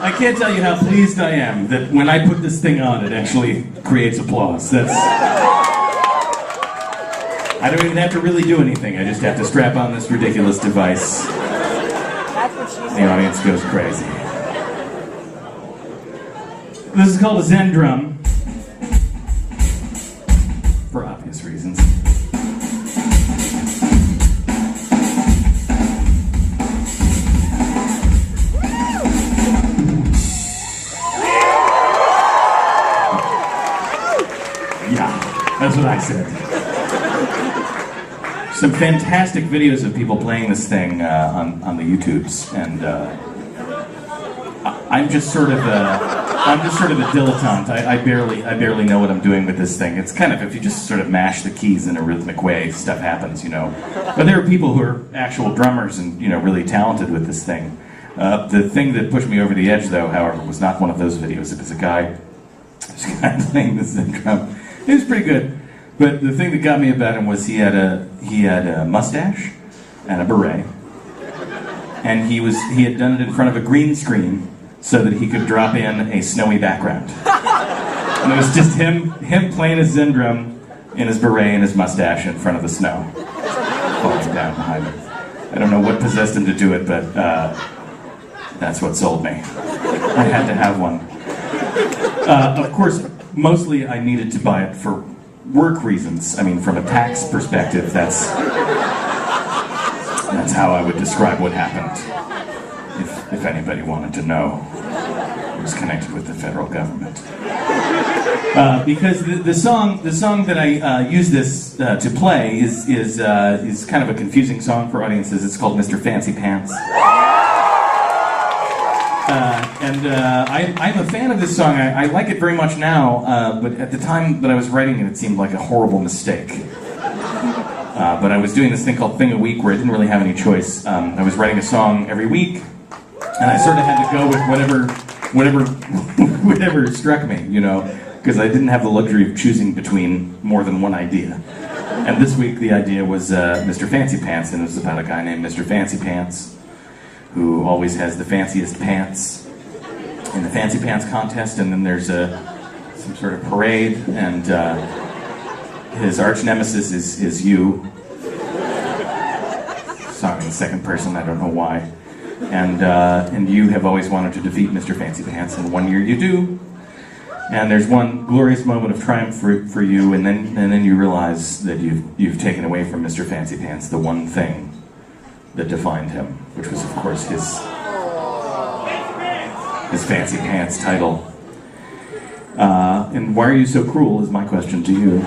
I can't tell you how pleased I am that when I put this thing on, it actually creates applause. That's... I don't even have to really do anything. I just have to strap on this ridiculous device. That's what she said. The audience goes crazy. This is called a Zen drum. For obvious reasons. That's what I said. Some fantastic videos of people playing this thing on the YouTubes, and I'm just sort of a dilettante. I barely know what I'm doing with this thing. It's kind of, if you just sort of mash the keys in a rhythmic way, stuff happens, you know. But there are people who are actual drummers and, you know, really talented with this thing. The thing that pushed me over the edge, though, however, was not one of those videos. It was a guy playing this drum. It was pretty good, but the thing that got me about him was he had a mustache and a beret, and he had done it in front of a green screen so that he could drop in a snowy background. And it was just him playing his Zen drum in his beret and his mustache in front of the snow, falling down behind him. I don't know what possessed him to do it, but that's what sold me. I had to have one. Of course. Mostly I needed to buy it for work reasons. I mean, from a tax perspective, that's how I would describe what happened. If anybody wanted to know, it was connected with the federal government. Because the song that I use this to play is kind of a confusing song for audiences. It's called Mister Fancypants. I'm a fan of this song. I like it very much now, but at the time that I was writing it, it seemed like a horrible mistake. But I was doing this thing called Thing a Week where I didn't really have any choice. I was writing a song every week, and I sort of had to go with whatever struck me, you know, because I didn't have the luxury of choosing between more than one idea. And this week the idea was Mister Fancypants, and it was about a guy named Mister Fancypants, who always has the fanciest pants in the Fancy Pants contest, and then there's some sort of parade, and his arch nemesis is you. Song in the second person, I don't know why. And you have always wanted to defeat Mr. Fancypants, and one year you do. And there's one glorious moment of triumph for you, and then you realize that you've taken away from Mr. Fancypants the one thing that defined him, which was, of course, his Fancy Pants title. And why are you so cruel is my question to you.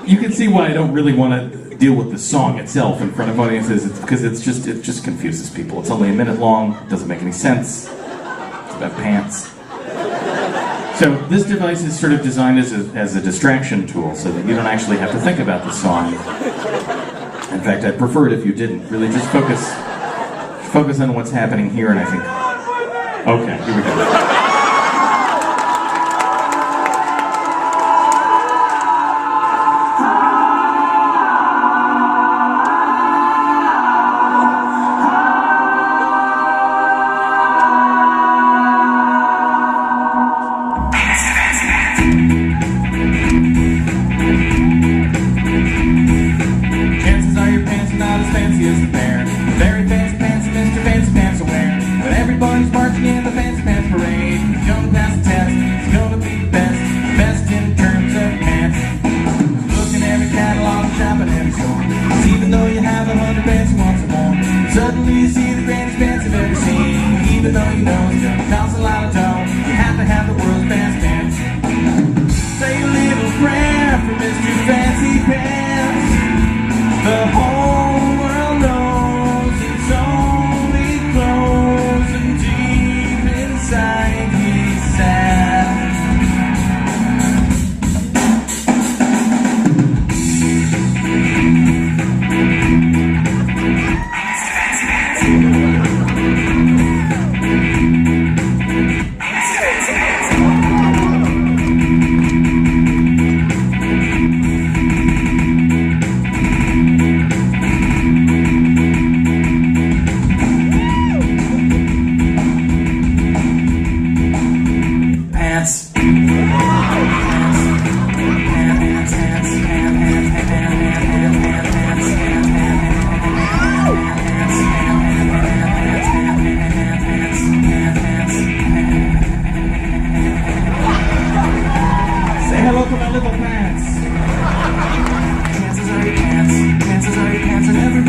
You can see why I don't really want to deal with the song itself in front of audiences. It's because it just confuses people. It's only a minute long. It doesn't make any sense. It's about pants. So this device is sort of designed as a distraction tool, so that you don't actually have to think about the song. In fact, I'd prefer it if you didn't. Really, just focus on what's happening here, and I think. Okay, here we go.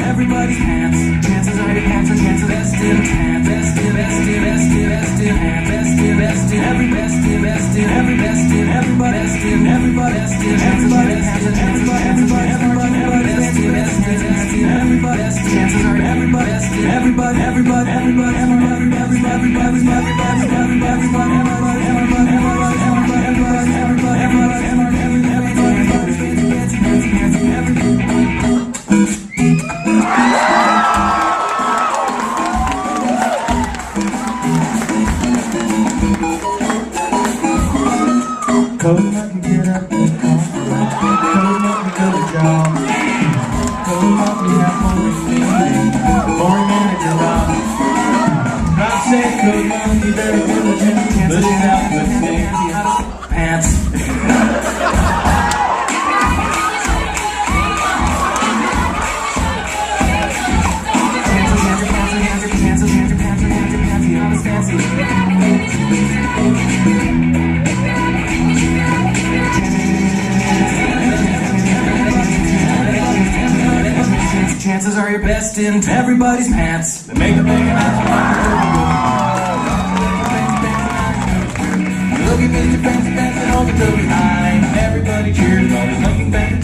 everybody's pants. Chances are your pants are chances best in pants. Best in, best in, best in, best in pants. Best in, best in, every best in, best in, every best in, everybody best in, everybody best in, everybody best in, everybody, everybody, everybody best in, best in, best in, everybody best in. Chances are everybody best in, everybody, everybody, everybody, everybody, everybody, Coulton, let me get up and come. Coulton, let me go to job. Coulton, let me have boring manager job. I say, Coulton, let me be very diligent. Listen out, listening. Pants. Chances are your best in everybody's pants. They make a big Look at Mr. Fancypants and hold it to behind. Everybody cheers while he's looking back.